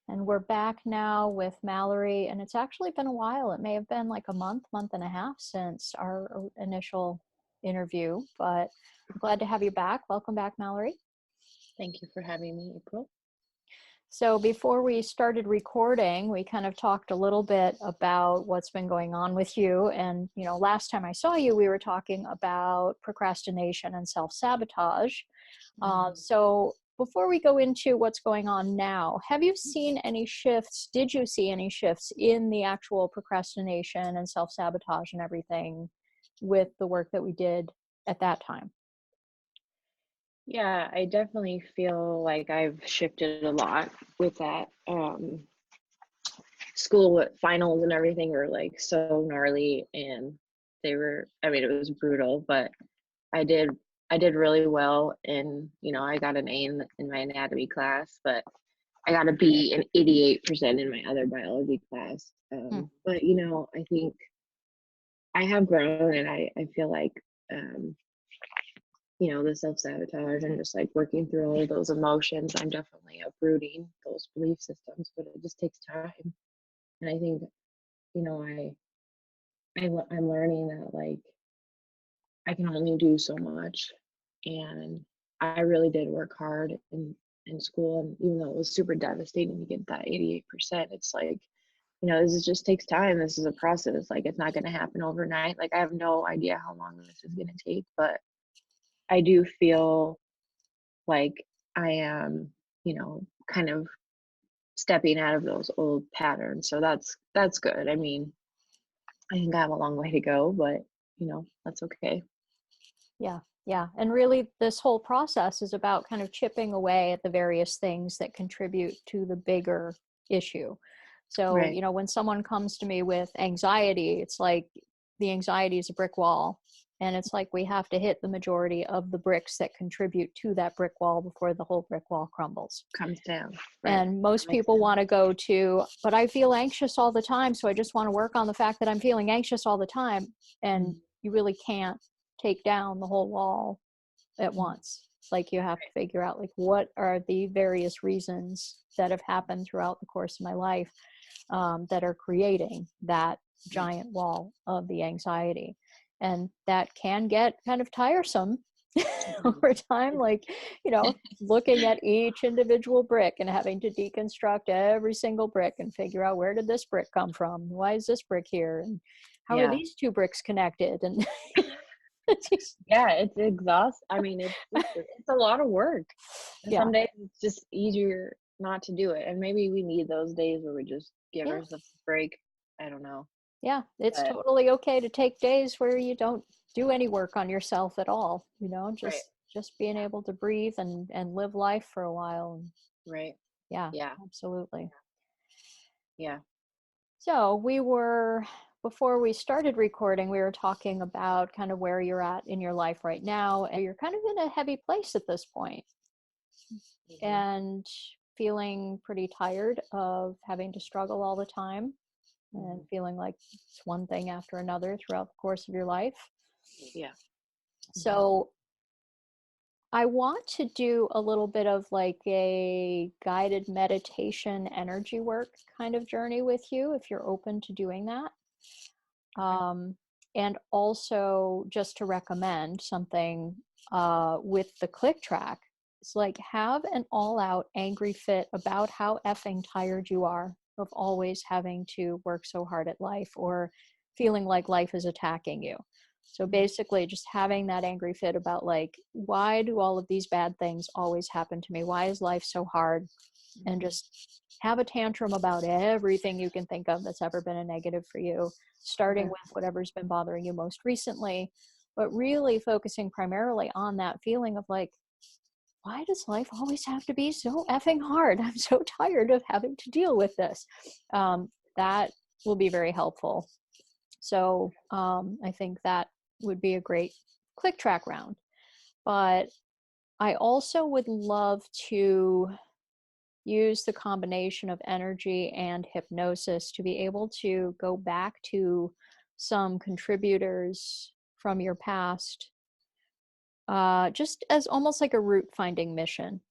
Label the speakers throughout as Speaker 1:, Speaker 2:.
Speaker 1: And we're back now with Mallory, and it's actually been a while. It may have been like a month and a half since our initial interview, but I'm glad to have you back. Welcome back, Mallory.
Speaker 2: Thank you for having me, April.
Speaker 1: So before we started recording, we kind of talked a little bit about what's been going on with you. And, last time I saw you, we were talking about procrastination and self-sabotage. So before we go into what's going on now, have you seen any shifts? Did you see any shifts in the actual procrastination and self-sabotage and everything with the work that we did at that time?
Speaker 2: Yeah, I definitely feel like I've shifted a lot with that. School with finals and everything were like so gnarly, and I mean, it was brutal, but I did I did really well, and I got an A in my anatomy class, but I got a B and 88% in my other biology class.
Speaker 1: Hmm.
Speaker 2: But I think I have grown, and I feel like um the self-sabotage and just like working through all of those emotions. I'm definitely uprooting those belief systems, but it just takes time. And I think, you know, I'm learning that like I can only do so much. And I really did work hard in school. And even though it was super devastating to get that 88%, it's like, just takes time. This is a process. Like it's not going to happen overnight. Like I have no idea how long this is going to take, but I do feel like I am, kind of stepping out of those old patterns. So that's good. I mean, I think I have a long way to go, but that's okay.
Speaker 1: Yeah, yeah. And really, this whole process is about kind of chipping away at the various things that contribute to the bigger issue. So,
Speaker 2: Right.
Speaker 1: when someone comes to me with anxiety, it's like the anxiety is a brick wall. And it's like we have to hit the majority of the bricks that contribute to that brick wall before the whole brick wall crumbles.
Speaker 2: Comes down. Right.
Speaker 1: And
Speaker 2: That
Speaker 1: most
Speaker 2: makes
Speaker 1: people
Speaker 2: sense.
Speaker 1: want to go to, but I feel anxious all the time. So I just want to work on the fact that I'm feeling anxious all the time. And
Speaker 2: Mhm.
Speaker 1: you really can't take down the whole wall at
Speaker 2: Mhm.
Speaker 1: once. Like you have to figure out like what are the various reasons that have happened throughout the course of my life that are creating that
Speaker 2: Right.
Speaker 1: giant wall of the anxiety. And that can get kind of tiresome
Speaker 2: Mhm.
Speaker 1: over time, like, looking at each individual brick and having to deconstruct every single brick and figure out where did this brick come from? Why is this brick here? And how are
Speaker 2: Yeah.
Speaker 1: these two bricks connected? And it's just,
Speaker 2: Yeah, it's exhaust. I mean, it's a lot of work. And
Speaker 1: yeah,
Speaker 2: some days it's just easier not to do it. And maybe we need those days where we just give
Speaker 1: yeah,
Speaker 2: ourselves a break. I don't know.
Speaker 1: yeah. It's
Speaker 2: But
Speaker 1: totally okay to take days where you don't do any work on yourself at all,
Speaker 2: right.
Speaker 1: just being able to breathe and live life for a while. And
Speaker 2: Right.
Speaker 1: yeah,
Speaker 2: Yeah.
Speaker 1: absolutely.
Speaker 2: Yeah.
Speaker 1: So before we started recording, we were talking about kind of where you're at in your life right now. And you're kind of in a heavy place at this point
Speaker 2: Mhm.
Speaker 1: and feeling pretty tired of having to struggle all the time and
Speaker 2: Mhm.
Speaker 1: feeling like it's one thing after another throughout the course of your life.
Speaker 2: Yeah. Mhm.
Speaker 1: So I want to do a little bit of like a guided meditation energy work kind of journey with you if you're open to doing that.
Speaker 2: Okay.
Speaker 1: Um, and also just to recommend something with the click track, it's like have an all-out angry fit about how effing tired you are of always having to work so hard at life or feeling like life is attacking you. So
Speaker 2: Mhm.
Speaker 1: basically just having that angry fit about like, why do all of these bad things always happen to me? Why is life so hard? And
Speaker 2: Mhm.
Speaker 1: just have a tantrum about everything you can think of that's ever been a negative for you, starting
Speaker 2: Okay.
Speaker 1: with whatever's been bothering you most recently, but really focusing primarily on that feeling of like, why does life always have to be so effing hard? I'm so tired of having to deal with this. That will be very helpful. So I think that would be a great click track round. But I also would love to use the combination of energy and hypnosis to be able to go back to some contributors from your past, just as almost like a root finding mission.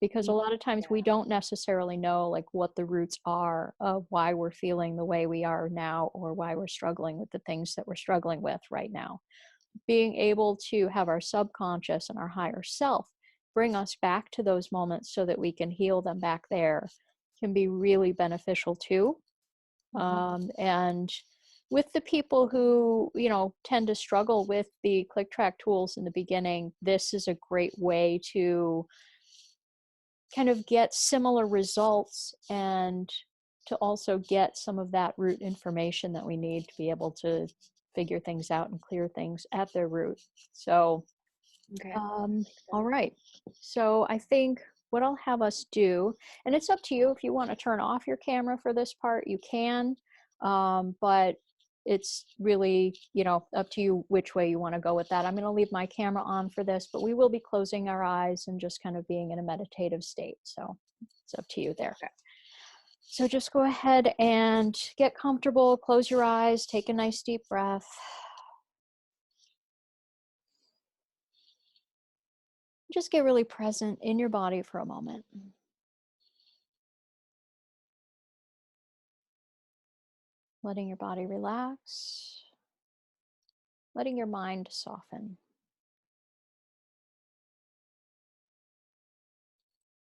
Speaker 1: because a lot of times we don't necessarily know like what the roots are of why we're feeling the way we are now, or why we're struggling with the things that we're struggling with right now. Being able to have our subconscious and our higher self bring us back to those moments so that we can heal them back there can be really beneficial too. And with the people who, you know, tend to struggle with the click track tools in the beginning, this is a great way to kind of get similar results and to also get some of that root information that we need to be able to figure things out and clear things at their root. So,
Speaker 2: Okay.
Speaker 1: all right. So I think what I'll have us do, and it's up to you if you want to turn off your camera for this part, you can, but it's really, you know, up to you which way you want to go with that. I'm going to leave my camera on for this, but we will be closing our eyes and just kind of being in a meditative state. So it's up to you there.
Speaker 2: Okay.
Speaker 1: So just go ahead and get comfortable, close your eyes, take a nice deep breath. Just get really present in your body for a moment. Letting your body relax, letting your mind soften.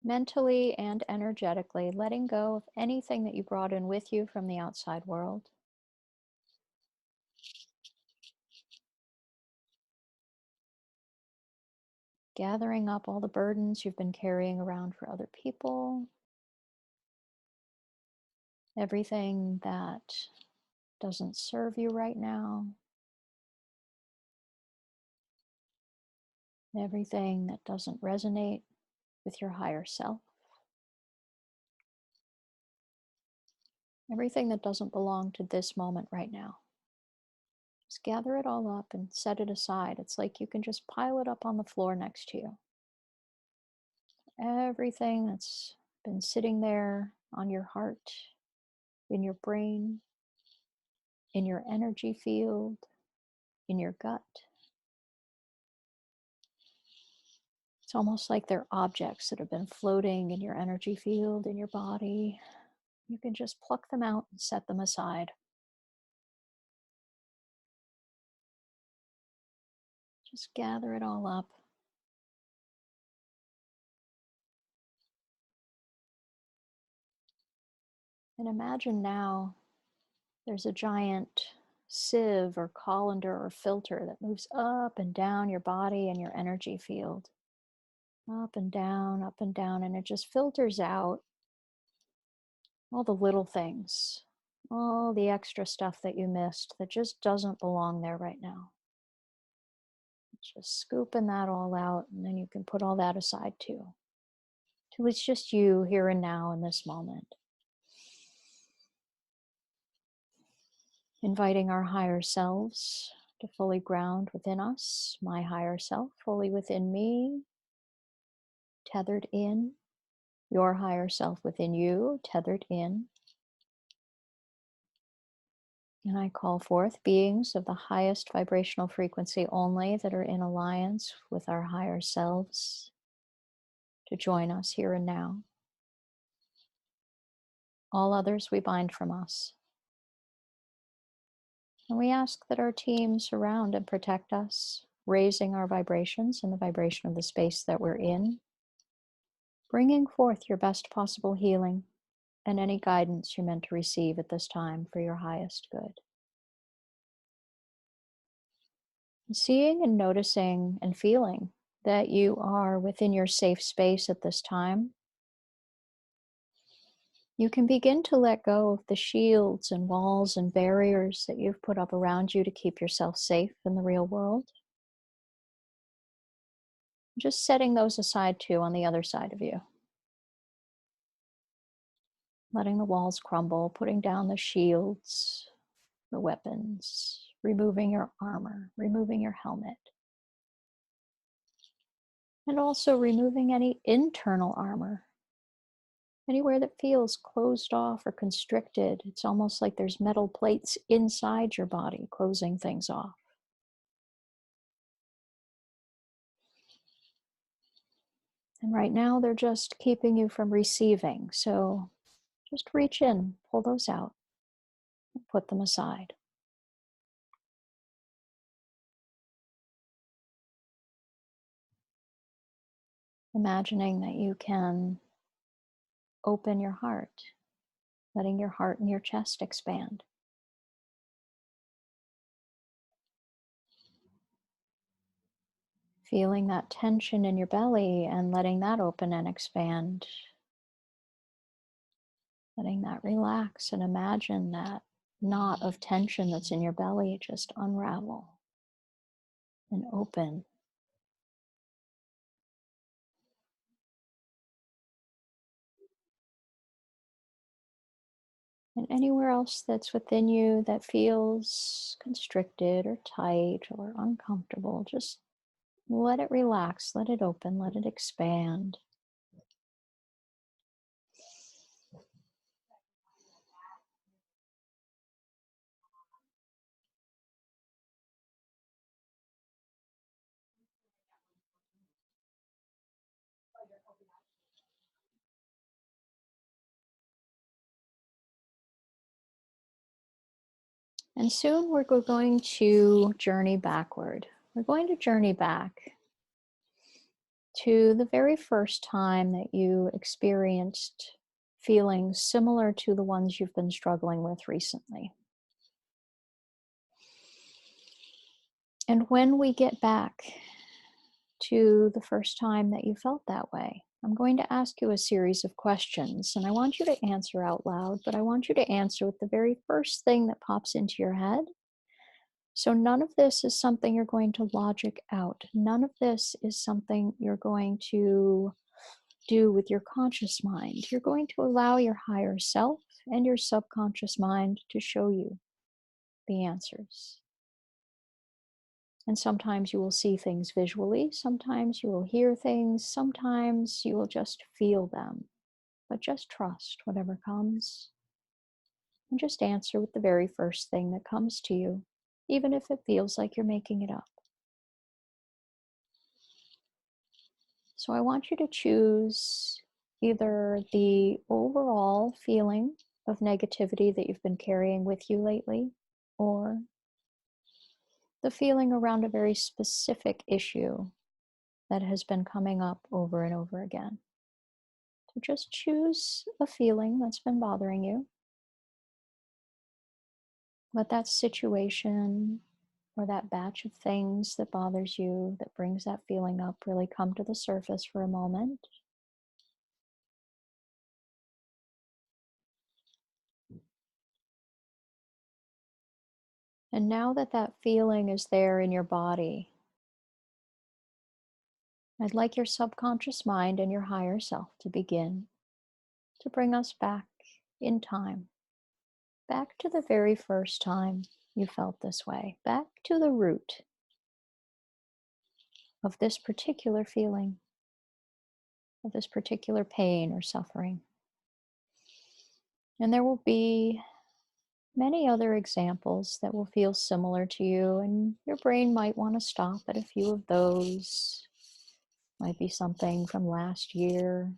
Speaker 1: Mentally and energetically, letting go of anything that you brought in with you from the outside world. Gathering up all the burdens you've been carrying around for other people. Everything that doesn't serve you right now. Everything that doesn't resonate with your higher self. Everything that doesn't belong to this moment right now. Just gather it all up and set it aside. It's like you can just pile it up on the floor next to you. Everything that's been sitting there on your heart, in your brain, in your energy field, in your gut. It's almost like they're objects that have been floating in your energy field, in your body. You can just pluck them out and set them aside. Just gather it all up. And imagine now there's a giant sieve or colander or filter that moves up and down your body and your energy field. Up and down, and it just filters out all the little things, all the extra stuff that you missed that just doesn't belong there right now. Just scooping that all out, and then you can put all that aside too. Till it's just you here and now in this moment. Inviting our higher selves to fully ground within us, my higher self fully within me, tethered in, your higher self within you, tethered in. And I call forth beings of the highest vibrational frequency only that are in alliance with our higher selves to join us here and now. All others we bind from us. And we ask that our team surround and protect us, raising our vibrations and the vibration of the space that we're in, bringing forth your best possible healing and any guidance you're meant to receive at this time for your highest good. Seeing and noticing and feeling that you are within your safe space at this time, you can begin to let go of the shields and walls and barriers that you've put up around you to keep yourself safe in the real world. Just setting those aside too on the other side of you. Letting the walls crumble, putting down the shields, the weapons, removing your armor, removing your helmet. And also removing any internal armor. Anywhere that feels closed off or constricted, it's almost like there's metal plates inside your body closing things off. And right now, they're just keeping you from receiving. So just reach in, pull those out, and put them aside. Imagining that you can open your heart, letting your heart and your chest expand. Feeling that tension in your belly and letting that open and expand. Letting that relax and imagine that knot of tension that's in your belly just unravel and open. And anywhere else that's within you that feels constricted or tight or uncomfortable, just let it relax, let it open, let it expand. And soon we're going to journey backward. We're going to journey back to the very first time that you experienced feelings similar to the ones you've been struggling with recently. And when we get back to the first time that you felt that way, I'm going to ask you a series of questions, and I want you to answer out loud, but I want you to answer with the very first thing that pops into your head. So none of this is something you're going to logic out. None of this is something you're going to do with your conscious mind. You're going to allow your higher self and your subconscious mind to show you the answers. And sometimes you will see things visually, sometimes you will hear things, sometimes you will just feel them. But just trust whatever comes and just answer with the very first thing that comes to you, even if it feels like you're making it up. So I want you to choose either the overall feeling of negativity that you've been carrying with you lately, or the feeling around a very specific issue that has been coming up over and over again. So just choose a feeling that's been bothering you. Let that situation or that batch of things that bothers you, that brings that feeling up, really come to the surface for a moment. And now that that feeling is there in your body, I'd like your subconscious mind and your higher self to begin to bring us back in time, back to the very first time you felt this way, back to the root of this particular feeling, of this particular pain or suffering. And there will be many other examples that will feel similar to you, and your brain might want to stop at a few of those. Might be something from last year,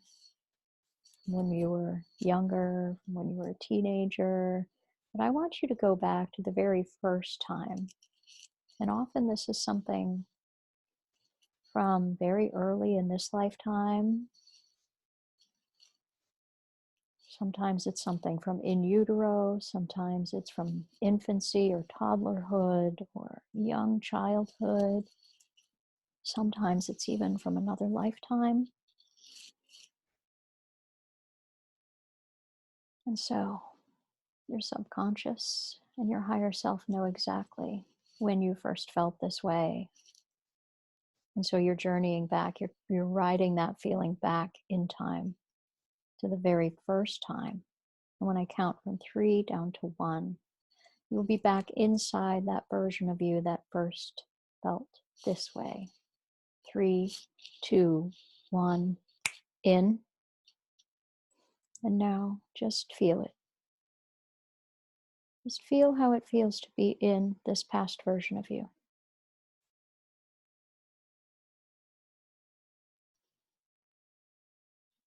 Speaker 1: when you were younger, when you were a teenager. But I want you to go back to the very first time. And often this is something from very early in this lifetime. Sometimes it's something from in utero, sometimes it's from infancy or toddlerhood or young childhood. Sometimes it's even from another lifetime. And so your subconscious and your higher self know exactly when you first felt this way. And so you're journeying back, you're riding that feeling back in time to the very first time. And when I count from 3 down to 1, you'll be back inside that version of you that first felt this way. 3, 2, 1, in. And now just feel it. Just feel how it feels to be in this past version of you.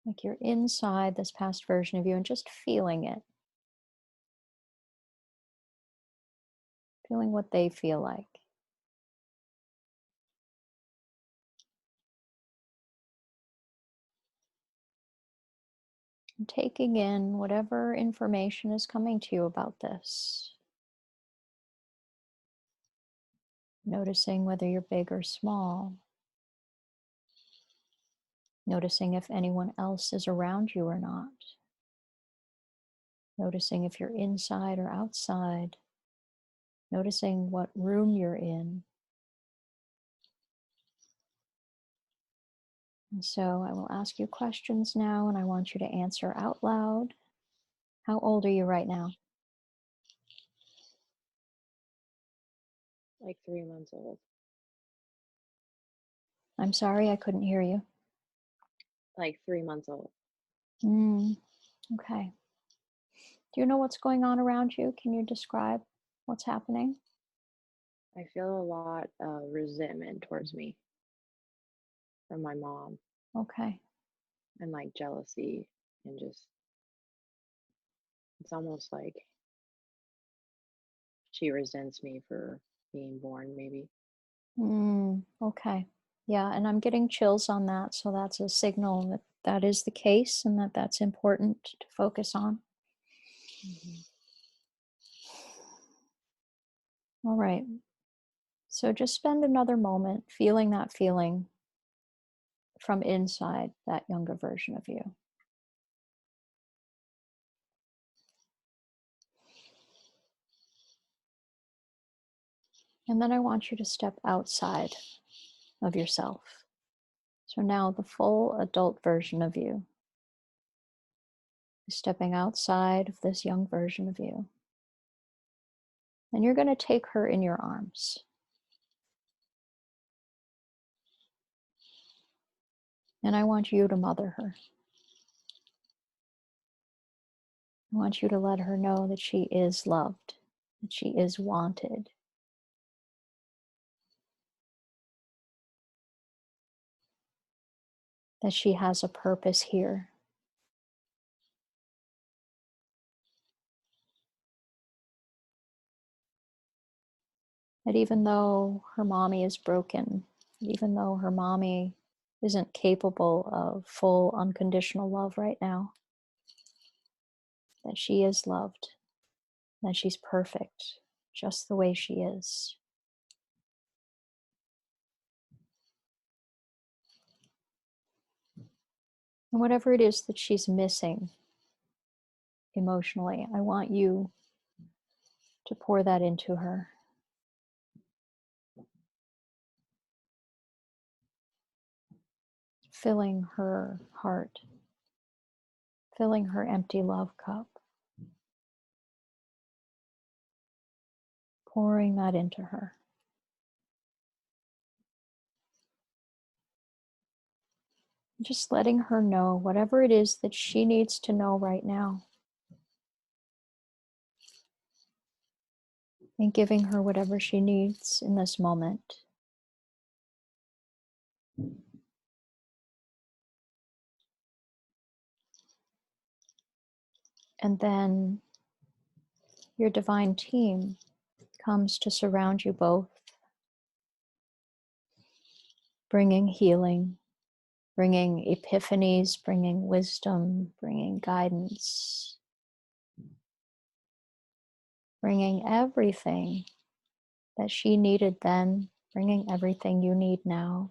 Speaker 1: like you're inside this past version of you and just feeling it, feeling what they feel like. And taking in whatever information is coming to you about this. Noticing whether you're big or small. Noticing if anyone else is around you or not. Noticing if you're inside or outside. Noticing what room you're in. And so I will ask you questions now, and I want you to answer out loud. How old are you right now?
Speaker 2: Like 3 months old.
Speaker 1: I'm sorry, I couldn't hear you.
Speaker 2: Like 3 months old.
Speaker 1: Okay. Do you know what's going on around you? Can you describe what's happening?
Speaker 2: I feel a lot of resentment towards me from my mom,
Speaker 1: Okay.
Speaker 2: and like jealousy, and just it's almost like she resents me for being born, maybe.
Speaker 1: Okay. Yeah, and I'm getting chills on that, so that's a signal that that is the case and that that's important to focus on.
Speaker 2: Hmm.
Speaker 1: All right. So just spend another moment feeling that feeling from inside that younger version of you. And then I want you to step outside of yourself. So now the full adult version of you is stepping outside of this young version of you. And you're going to take her in your arms. And I want you to mother her. I want you to let her know that she is loved, that she is wanted, that she has a purpose here. That even though her mommy is broken, even though her mommy isn't capable of full unconditional love right now, that she is loved, that she's perfect just the way she is. And whatever it is that she's missing emotionally, I want you to pour that into her. Filling her heart, filling her empty love cup, pouring that into her. Just letting her know whatever it is that she needs to know right now. And giving her whatever she needs in this moment. And then your divine team comes to surround you both, bringing healing, bringing epiphanies, bringing wisdom, bringing guidance, bringing everything that she needed then, bringing everything you need now.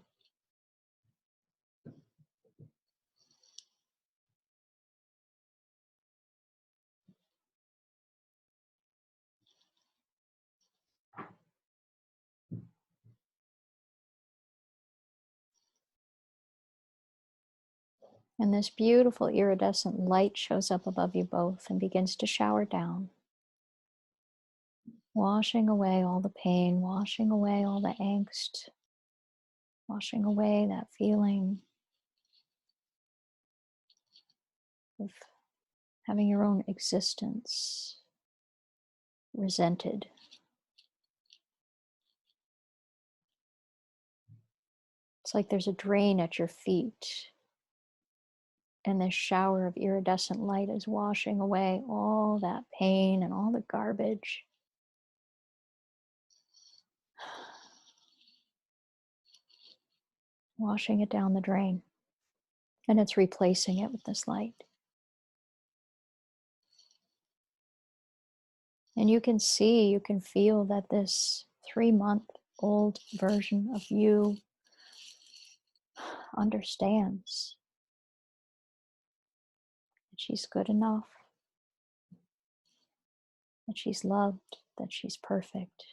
Speaker 1: And this beautiful iridescent light shows up above you both and begins to shower down, washing away all the pain, washing away all the angst, washing away that feeling of having your own existence resented. It's like there's a drain at your feet And this shower of iridescent light is washing away all that pain and all the garbage. Washing it down the drain. And it's replacing it with this light. And you can see, you can feel that this 3-month-old version of you understands that she's good enough, that she's loved, that she's perfect,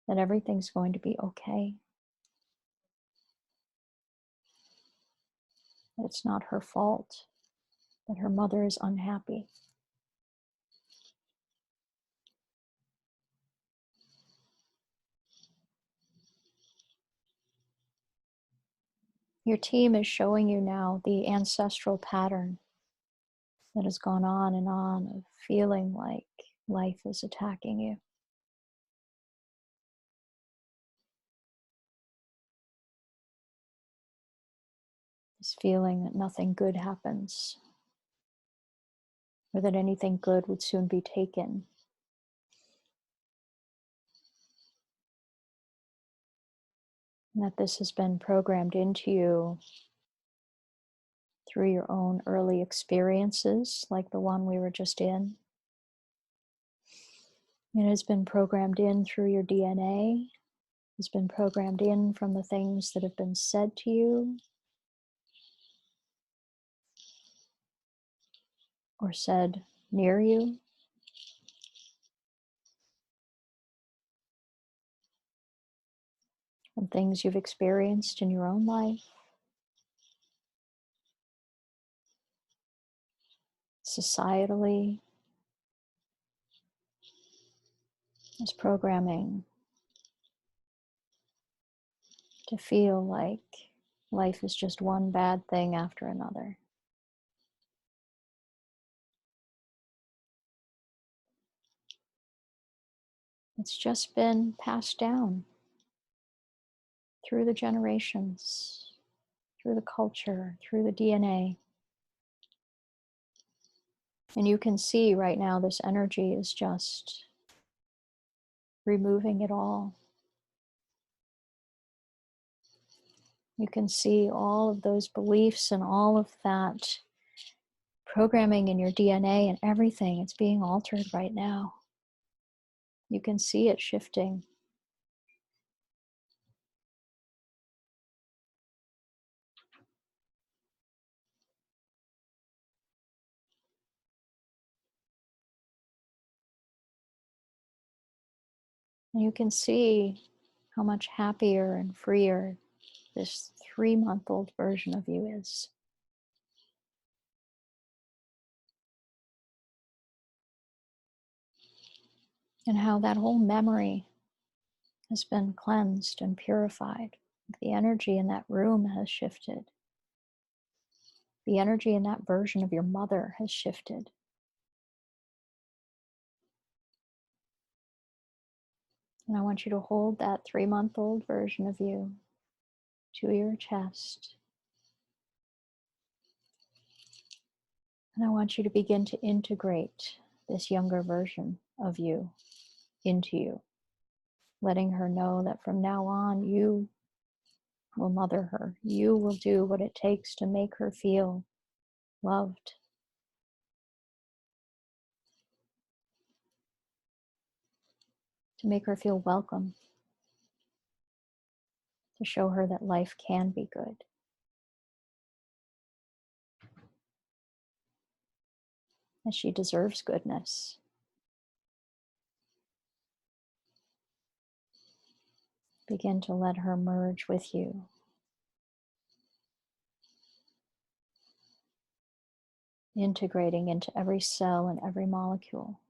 Speaker 1: that everything's going to be okay, that it's not her fault, that her mother is unhappy. Your team is showing you now the ancestral pattern that has gone on of feeling like life is attacking you. This feeling that nothing good happens, or that anything good would soon be taken. And that this has been programmed into you through your own early experiences, like the one we were just in. It has been programmed in through your DNA. It's been programmed in from the things that have been said to you or said near you. From things you've experienced in your own life. Societally, is programming to feel like life is just one bad thing after another. It's just been passed down through the generations, through the culture, through the DNA. And you can see right now this energy is just removing it all. You can see all of those beliefs and all of that programming in your DNA and everything. It's being altered right now. You can see it shifting. And you can see how much happier and freer this 3-month-old version of you is. And how that whole memory has been cleansed and purified. The energy in that room has shifted. The energy in that version of your mother has shifted. And I want you to hold that 3-month-old version of you to your chest. And I want you to begin to integrate this younger version of you into you, letting her know that from now on, you will mother her. You will do what it takes to make her feel loved, to make her feel welcome, to show her that life can be good. And she deserves goodness. Begin to let her merge with you. Integrating into every cell and every molecule.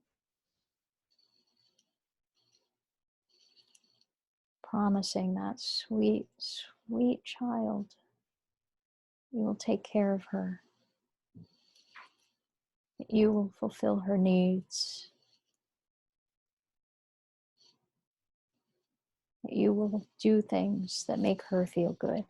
Speaker 1: Promising that sweet, sweet child, you will take care of her. You will fulfill her needs. You will do things that make her feel good.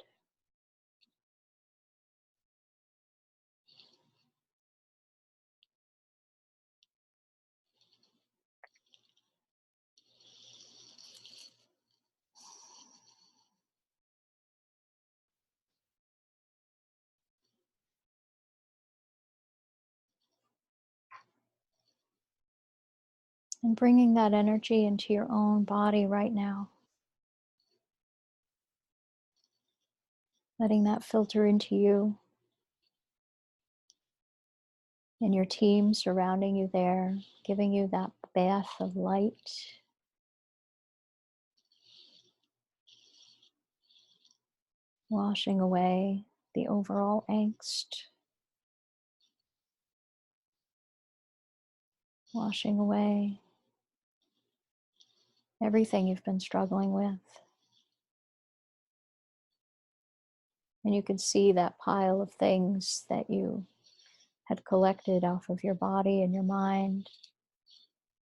Speaker 1: And bringing that energy into your own body right now. Letting that filter into you and your team surrounding you there, giving you that bath of light. Washing away the overall angst. Washing away everything you've been struggling with. And you can see that pile of things that you had collected off of your body and your mind.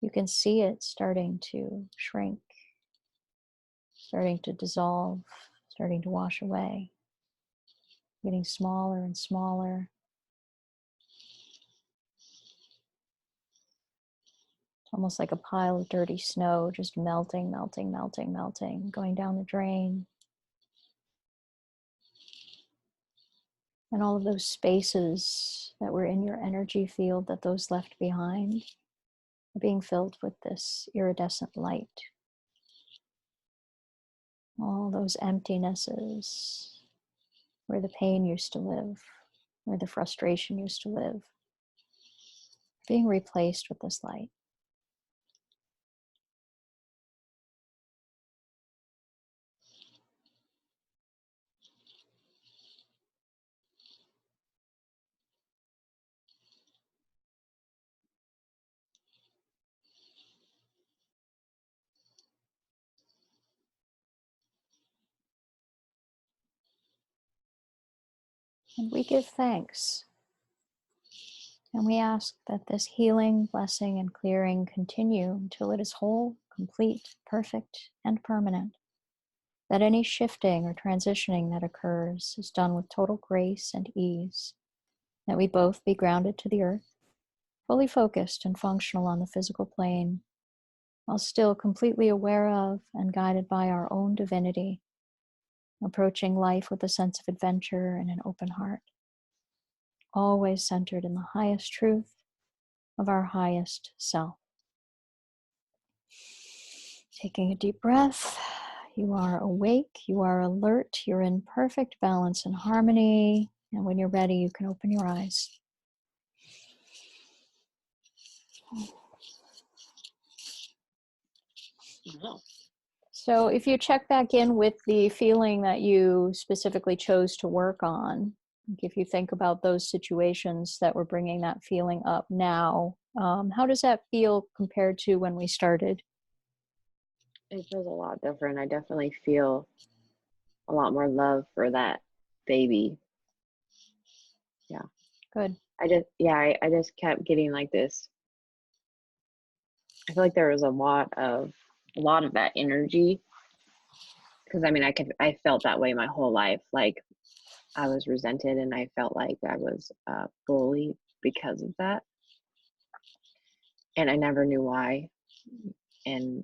Speaker 1: You can see it starting to shrink, starting to dissolve, starting to wash away, getting smaller and smaller. It's almost like a pile of dirty snow, just melting, melting, melting, melting, going down the drain. And all of those spaces that were in your energy field, that those left behind, are being filled with this iridescent light. All those emptinesses where the pain used to live, where the frustration used to live, being replaced with this light. And we give thanks. And we ask that this healing, blessing, and clearing continue until it is whole, complete, perfect, and permanent. That any shifting or transitioning that occurs is done with total grace and ease. That we both be grounded to the earth, fully focused and functional on the physical plane, while still completely aware of and guided by our own divinity, approaching life with a sense of adventure and an open heart, always centered in the highest truth of our highest self. Taking a deep breath, you are awake, you are alert, you're in perfect balance and harmony, and when you're ready, you can open your eyes. So if you check back in with the feeling that you specifically chose to work on, if you think about those situations that were bringing that feeling up now, how does that feel compared to when we started?
Speaker 2: It feels a lot different. I definitely feel a lot more love for that baby. Yeah.
Speaker 1: Good.
Speaker 2: I just kept getting like this. I feel like there was a lot of that energy, because I mean I felt that way my whole life. Like I was resented and I felt like I was bullied because of that. And I never knew why. And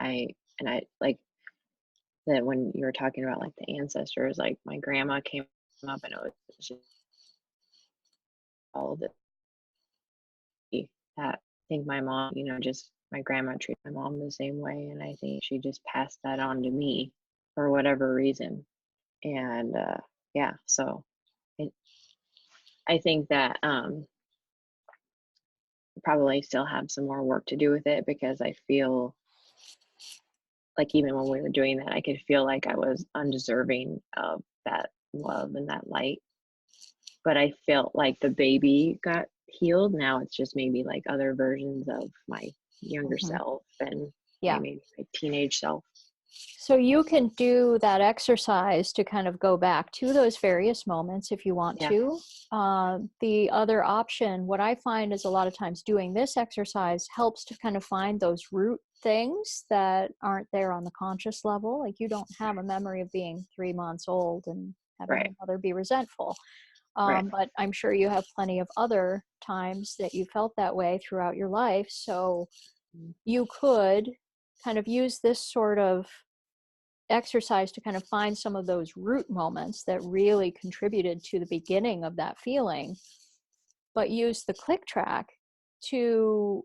Speaker 2: I like that when you were talking about like the ancestors, like my grandma came up and it was just all of it that I think my mom, just my grandma treated my mom the same way. And I think she just passed that on to me for whatever reason. And yeah, so it, I think that probably still have some more work to do with it, because I feel like even when we were doing that, I could feel like I was undeserving of that love and that light. But I felt like the baby got healed. Now it's just maybe like other versions of my younger self and
Speaker 1: Yeah.
Speaker 2: maybe my teenage self.
Speaker 1: So you can do that exercise to kind of go back to those various moments if you want
Speaker 2: Yeah.
Speaker 1: to. The other option, what I find is a lot of times doing this exercise helps to kind of find those root things that aren't there on the conscious level. Like you don't have a memory of being 3 months old and having
Speaker 2: Right.
Speaker 1: your mother be resentful.
Speaker 2: Right.
Speaker 1: But I'm sure you have plenty of other times that you felt that way throughout your life. So you could kind of use this sort of exercise to kind of find some of those root moments that really contributed to the beginning of that feeling, but use the click track to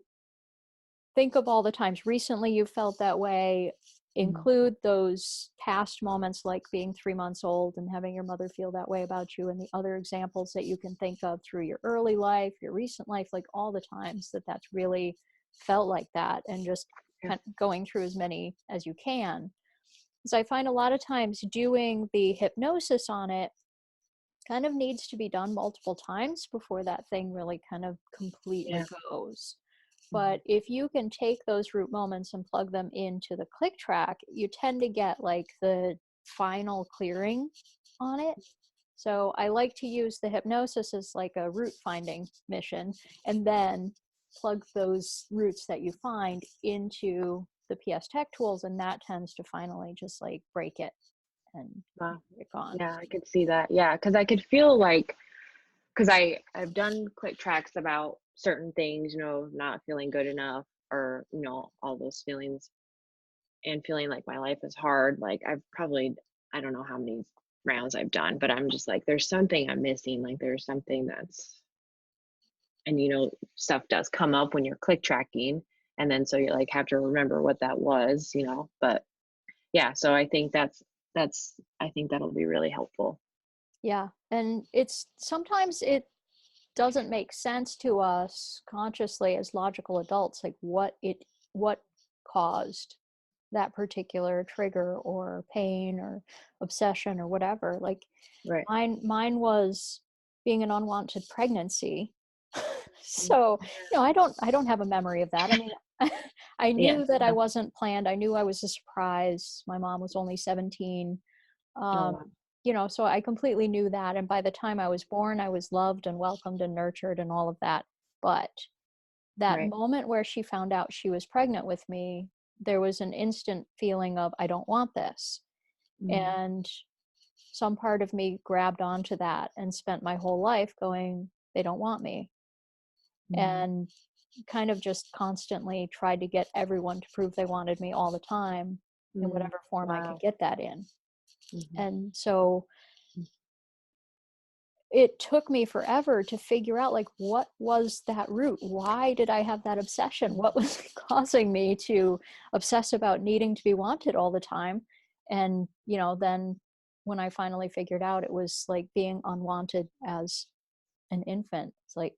Speaker 1: think of all the times recently you felt that way.
Speaker 2: Mhm.
Speaker 1: Include those past moments like being 3 months old and having your mother feel that way about you, and the other examples that you can think of through your early life, your recent life, like all the times that that's really felt like that, and just
Speaker 2: Yeah.
Speaker 1: kind of going through as many as you can. Because I find a lot of times doing the hypnosis on it kind of needs to be done multiple times before that thing really kind of completely
Speaker 2: Yeah.
Speaker 1: goes.
Speaker 2: Mhm.
Speaker 1: But if you can take those root moments and plug them into the click track, you tend to get like the final clearing on it. So I like to use the hypnosis as like a root finding mission, and then plug those roots that you find into the PS Tech tools, and that tends to finally just like break it and
Speaker 2: Wow.
Speaker 1: get it gone.
Speaker 2: Yeah, I could see that. Yeah, because I could feel like, because I've done quick tracks about certain things, not feeling good enough, or all those feelings, and feeling like my life is hard. Like I've probably, I don't know how many rounds I've done, but I'm just like, there's something I'm missing. Like there's something that's, and stuff does come up when you're click tracking, and then so you like have to remember what that was. But yeah, so I think I think that'll be really helpful.
Speaker 1: Yeah. And it's sometimes it doesn't make sense to us consciously as logical adults, like what caused that particular trigger or pain or obsession or whatever. Like
Speaker 2: Right.
Speaker 1: mine was being an unwanted pregnancy.
Speaker 2: Mm.
Speaker 1: So, I don't have a memory of that. I mean, I
Speaker 2: Yeah.
Speaker 1: knew that I
Speaker 2: Yeah.
Speaker 1: wasn't planned. I knew I was a surprise. My mom was only 17.
Speaker 2: Oh,
Speaker 1: Um,
Speaker 2: wow.
Speaker 1: so I completely knew that. And by the time I was born, I was loved and welcomed and nurtured and all of that. But that
Speaker 2: Right.
Speaker 1: moment where she found out she was pregnant with me, there was an instant feeling of, I don't want this.
Speaker 2: Mhm.
Speaker 1: And some part of me grabbed onto that and spent my whole life going, they don't want me.
Speaker 2: Mhm.
Speaker 1: And kind of just constantly tried to get everyone to prove they wanted me all the time in
Speaker 2: Mm.
Speaker 1: whatever form I could
Speaker 2: Wow.
Speaker 1: get that in.
Speaker 2: Mhm.
Speaker 1: And so it took me forever to figure out, like, what was that root? Why did I have that obsession? What was causing me to obsess about needing to be wanted all the time? And then when I finally figured out, it was like being unwanted as an infant. It's like,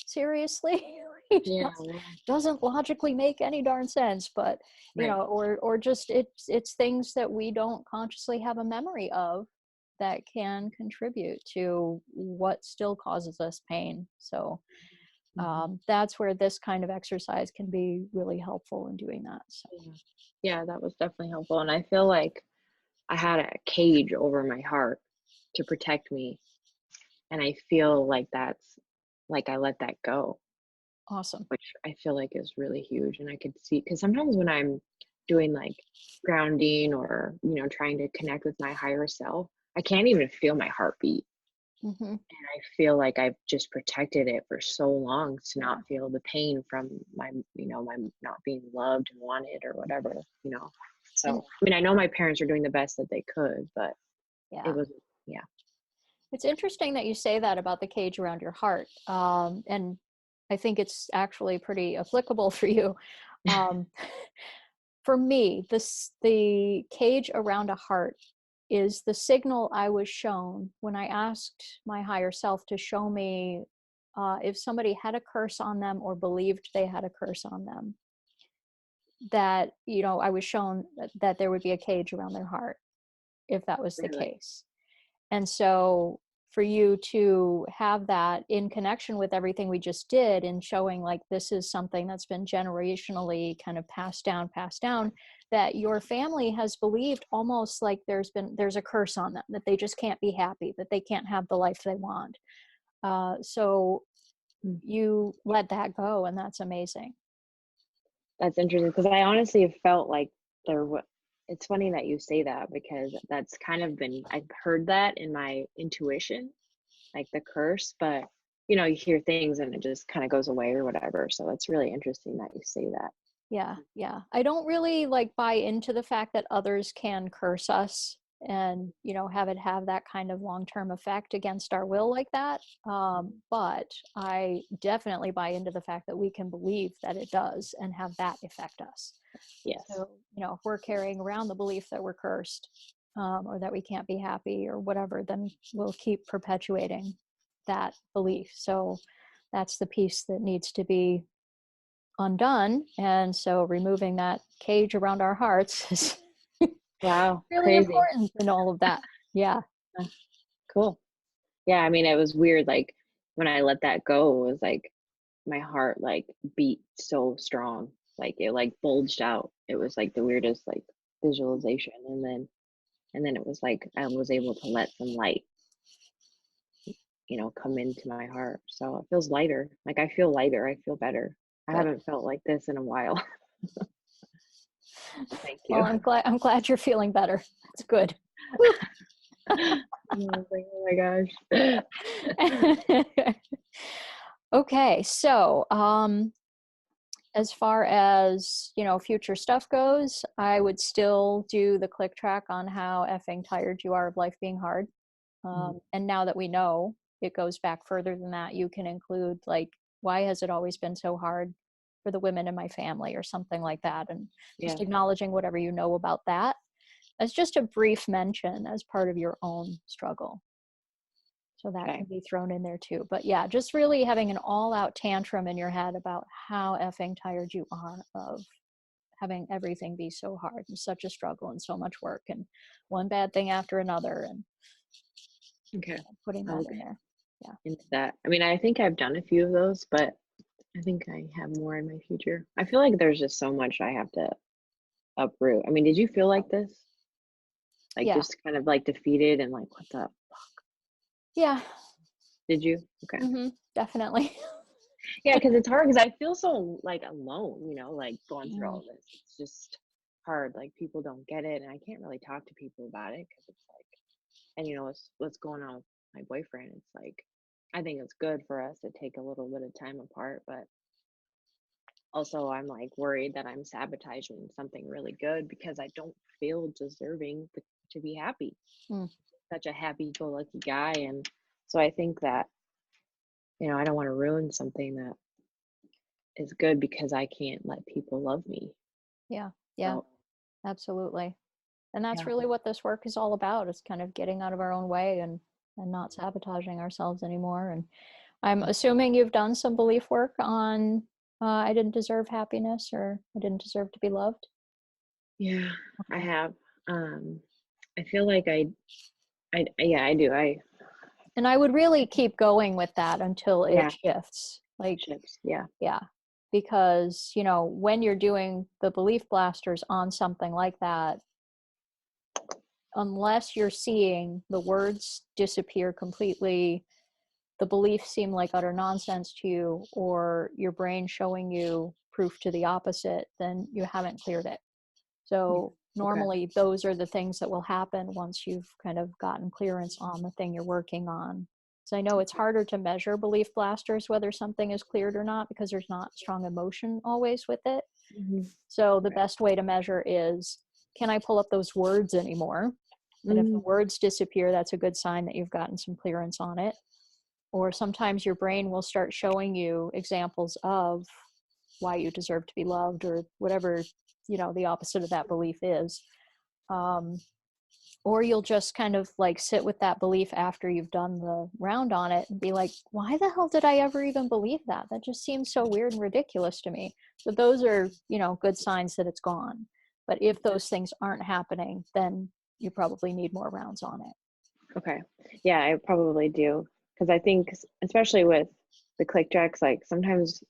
Speaker 1: seriously. It
Speaker 2: Yeah, wow.
Speaker 1: doesn't logically make any darn sense. But
Speaker 2: Right.
Speaker 1: or just it's things that we don't consciously have a memory of that can contribute to what still causes us pain. So
Speaker 2: Mhm.
Speaker 1: that's where this kind of exercise can be really helpful in doing that. So
Speaker 2: Yeah. Yeah, that was definitely helpful, and I feel like I had a cage over my heart to protect me, and I feel like that's like I let that go,
Speaker 1: awesome.
Speaker 2: which I feel like is really huge. And I could see, because sometimes when I'm doing like grounding, or trying to connect with my higher self, I can't even feel my heartbeat.
Speaker 1: Hmm.
Speaker 2: And I feel like I've just protected it for so long to
Speaker 1: Yeah.
Speaker 2: not feel the pain from my not being loved and wanted, or whatever.
Speaker 1: And
Speaker 2: So, I mean, I know my parents are doing the best that they could, but it
Speaker 1: yeah,
Speaker 2: was, yeah.
Speaker 1: it's interesting that you say that about the cage around your heart. And I think it's actually pretty applicable for you. Um, for me, the cage around a heart is the signal I was shown when I asked my higher self to show me if somebody had a curse on them or believed they had a curse on them. That I was shown that there would be a cage around their heart if that was the
Speaker 2: Really.
Speaker 1: case. And so for you to have that in connection with everything we just did and showing like this is something that's been generationally kind of passed down, that your family has believed almost like there's a curse on them, that they just can't be happy, that they can't have the life they want. So
Speaker 2: Mm.
Speaker 1: you let that go, and that's amazing.
Speaker 2: That's interesting, because I honestly have felt like there was. It's funny that you say that, because that's kind of been, I've heard that in my intuition, like the curse, but you hear things and it just kind of goes away or whatever. So it's really interesting that you say that.
Speaker 1: Yeah, yeah. I don't really like buy into the fact that others can curse us. and, have it have that kind of long-term effect against our will like that. But I definitely buy into the fact that we can believe that it does and have that affect us.
Speaker 2: Yes.
Speaker 1: So, if we're carrying around the belief that we're cursed, or that we can't be happy or whatever, then we'll keep perpetuating that belief. So that's the piece that needs to be undone. And so removing that cage around our hearts is
Speaker 2: Wow.
Speaker 1: really
Speaker 2: Crazy.
Speaker 1: important in all of that. Yeah.
Speaker 2: Uh, Cool. Yeah. I mean, it was weird. Like when I let that go, it was like my heart like beat so strong. Like it like bulged out. It was like the weirdest like visualization. And then it was like I was able to let some light, come into my heart. So it feels lighter. Like I feel lighter. I feel better. I
Speaker 1: Good.
Speaker 2: haven't felt like this in a while. Thank
Speaker 1: Well,
Speaker 2: you.
Speaker 1: I'm glad you're feeling better. That's good. Woo.
Speaker 2: I was like, oh my gosh.
Speaker 1: Okay, so as far as future stuff goes, I would still do the click track on how effing tired you are of life being hard.
Speaker 2: Mhm.
Speaker 1: And now that we know it goes back further than that, you can include like, why has it always been so hard for the women in my family, or something like that, and just
Speaker 2: Yeah.
Speaker 1: acknowledging whatever you know about that as just a brief mention as part of your own struggle. So that
Speaker 2: Okay.
Speaker 1: can be thrown in there too. But yeah, just really having an all out tantrum in your head about how effing tired you are of having everything be so hard and such a struggle and so much work and one bad thing after another, and
Speaker 2: Okay.
Speaker 1: putting
Speaker 2: I'll
Speaker 1: that
Speaker 2: look
Speaker 1: in there. Yeah.
Speaker 2: into that. I mean, I think I've done a few of those, but I think I have more in my future. I feel like there's just so much I have to uproot. I mean, did you feel like this? Like
Speaker 1: Yeah.
Speaker 2: just kind of like defeated and like, what the?
Speaker 1: Yeah.
Speaker 2: Did you? Okay.
Speaker 1: Definitely.
Speaker 2: Yeah, because it's hard because I feel so like alone, like going through
Speaker 1: Mm,
Speaker 2: all this. It's just hard. Like people don't get it, and I can't really talk to people about it because it's like, and what's going on with my boyfriend. It's like, I think it's good for us to take a little bit of time apart, but also I'm like worried that I'm sabotaging something really good because I don't feel deserving to be happy.
Speaker 1: mm,
Speaker 2: Such a happy-go-lucky guy, and so I think that I don't want to ruin something that is good because I can't let people love me.
Speaker 1: yeah. Yeah.
Speaker 2: So,
Speaker 1: Absolutely. And that's
Speaker 2: yeah.
Speaker 1: really what this work is all about, is kind of getting out of our own way and not sabotaging ourselves anymore. And I'm assuming you've done some belief work on I didn't deserve happiness, or I didn't deserve to be loved.
Speaker 2: Yeah, I
Speaker 1: Okay.
Speaker 2: have. I feel like yeah, I do.
Speaker 1: And I would really keep going with that until it
Speaker 2: Yeah,
Speaker 1: shifts. Like,
Speaker 2: chips. Yeah.
Speaker 1: yeah, because, when you're doing the belief blasters on something like that, unless you're seeing the words disappear completely, the beliefs seem like utter nonsense to you, or your brain showing you proof to the opposite, then you haven't cleared it.
Speaker 2: Yeah.
Speaker 1: So
Speaker 2: Okay.
Speaker 1: normally those are the things that will happen once you've kind of gotten clearance on the thing you're working on. So I know it's harder to measure belief blasters, whether something is cleared or not, because there's not strong emotion always with it.
Speaker 2: Hmm.
Speaker 1: So the
Speaker 2: Right.
Speaker 1: best way to measure is, can I pull up those words anymore? And if the
Speaker 2: Mm,
Speaker 1: words disappear, that's a good sign that you've gotten some clearance on it. Or sometimes your brain will start showing you examples of why you deserve to be loved, or whatever the opposite of that belief is. um, or you'll just kind of like sit with that belief after you've done the round on it and be like, why the hell did I ever even believe that? That just seems so weird and ridiculous to me. So those are good signs that it's gone. But if those things aren't happening, then you probably need more rounds on it.
Speaker 2: okay. Yeah, I probably do because I think, especially with the click tracks, like sometimes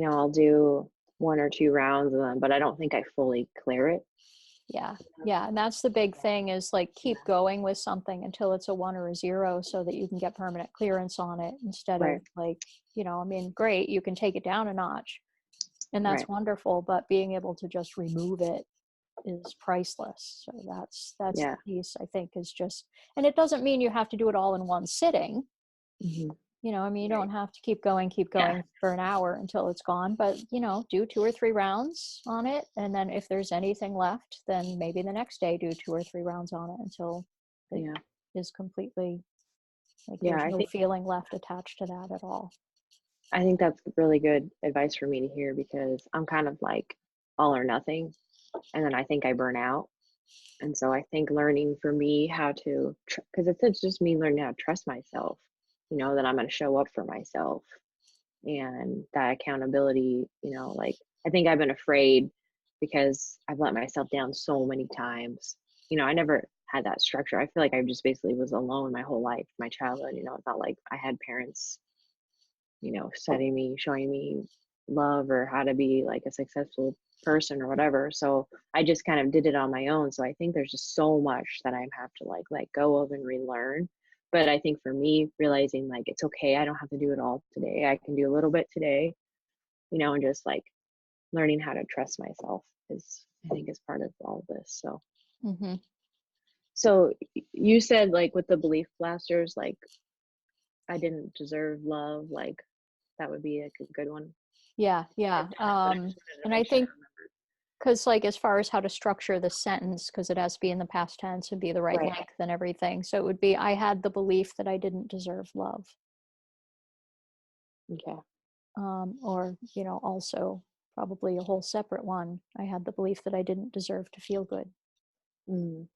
Speaker 2: I'll do one or two rounds of them, but I don't think I fully clear it.
Speaker 1: Yeah. Yeah. And that's the big thing, is like keep going with something until it's a 1 or a 0, so that you can get permanent clearance on it, instead of
Speaker 2: Right.
Speaker 1: like, I mean, great, you can take it down a notch and that's
Speaker 2: Right.
Speaker 1: wonderful, but being able to just remove it is priceless. So that's
Speaker 2: Yeah.
Speaker 1: the piece, I think, is just, and it doesn't mean you have to do it all in one sitting.
Speaker 2: Hmm.
Speaker 1: I mean, you
Speaker 2: Right.
Speaker 1: don't have to keep
Speaker 2: Yeah.
Speaker 1: going for an hour until it's gone, but, do 2 or 3 rounds on it. And then if there's anything left, then maybe the next day do 2 or 3 rounds on it until it
Speaker 2: Yeah.
Speaker 1: is completely like
Speaker 2: Yeah.
Speaker 1: there's no feeling left attached to that at all.
Speaker 2: I think that's really good advice for me to hear because I'm kind of like all or nothing. And then I think I burn out. And so I think learning for me how to, because it's just me learning how to trust myself, that I'm going to show up for myself and that accountability, like I think I've been afraid because I've let myself down so many times. I never had that structure. I feel like I just basically was alone my whole life, my childhood. It's not like I had parents, setting me, showing me love or how to be like a successful person or whatever. So I just kind of did it on my own. So I think there's just so much that I have to like let go of and relearn. But I think for me, realizing like it's okay, I don't have to do it all today. I can do a little bit today, and just like learning how to trust myself is I think is part of all of this. So
Speaker 1: Hmm.
Speaker 2: you said like with the belief blasters, like I didn't deserve love, like that would be like a good one.
Speaker 1: Yeah,
Speaker 2: Hard
Speaker 1: yeah.
Speaker 2: time, but I just wanted to
Speaker 1: And
Speaker 2: make
Speaker 1: I
Speaker 2: sure I
Speaker 1: think because, like, as far as how to structure the sentence, because it has to be in the past tense and be the right
Speaker 2: remember. Right.
Speaker 1: length and everything. So it would be, I had the belief that I didn't deserve love.
Speaker 2: Okay.
Speaker 1: Or, also probably a whole separate one. I had the belief that I didn't deserve to feel good,
Speaker 2: Mm,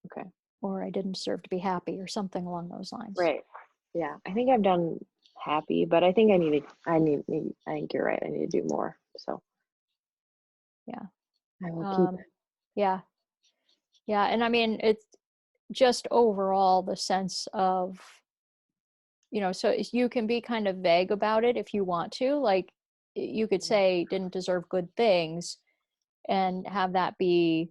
Speaker 2: okay.
Speaker 1: or I didn't deserve to be happy, or something along those lines.
Speaker 2: Right. Yeah. I think I've done happy, but I think I think you're right. I need to do more. So
Speaker 1: Yeah.
Speaker 2: I will keep.
Speaker 1: Um, yeah. Yeah. And I mean, it's just overall the sense of, so you can be kind of vague about it if you want to. Like, you could say didn't deserve good things and have that be,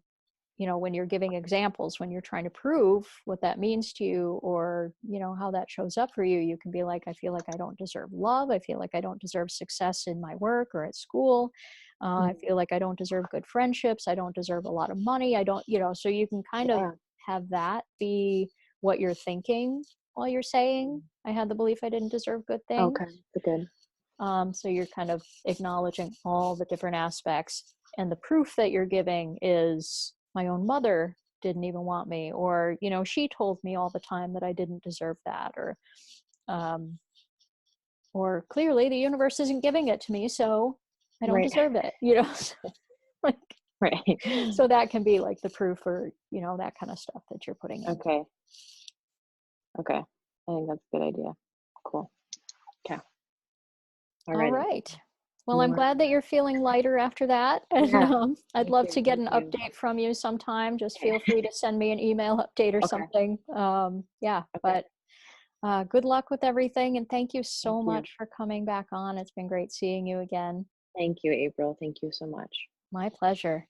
Speaker 1: when you're giving examples, when you're trying to prove what that means to you, or, how that shows up for you, you can be like, I feel like I don't deserve love. I feel like I don't deserve success in my work or at school. I
Speaker 2: Mm,
Speaker 1: feel like I don't deserve good friendships. I don't deserve a lot of money. I don't, so you can kind of
Speaker 2: yeah.
Speaker 1: have that be what you're thinking while you're saying, I had the belief I didn't deserve good things.
Speaker 2: Okay. Good.
Speaker 1: So you're kind of acknowledging all the different aspects. And the proof that you're giving is, my own mother didn't even want me, or, she told me all the time that I didn't deserve that, um, or clearly the universe isn't giving it to me, so I don't
Speaker 2: Right.
Speaker 1: deserve it, like,
Speaker 2: Right.
Speaker 1: so that can be like the proof, or, that kind of stuff that you're putting in.
Speaker 2: Okay. Okay. I think that's a good idea. Cool. Okay.
Speaker 1: All
Speaker 2: Alrighty.
Speaker 1: right. Well, I'm
Speaker 2: More.
Speaker 1: glad that you're feeling lighter after that. And
Speaker 2: Yeah.
Speaker 1: I'd
Speaker 2: Me
Speaker 1: love
Speaker 2: too.
Speaker 1: to get
Speaker 2: Me
Speaker 1: an
Speaker 2: too.
Speaker 1: update from you sometime. Just
Speaker 2: Okay.
Speaker 1: feel free to send me an email update or
Speaker 2: Okay.
Speaker 1: something. Yeah,
Speaker 2: Okay.
Speaker 1: but good luck with everything. And thank you
Speaker 2: Thank
Speaker 1: so
Speaker 2: you.
Speaker 1: much for coming back on. It's been great seeing you again.
Speaker 2: Thank you, April. Thank you so much.
Speaker 1: My pleasure.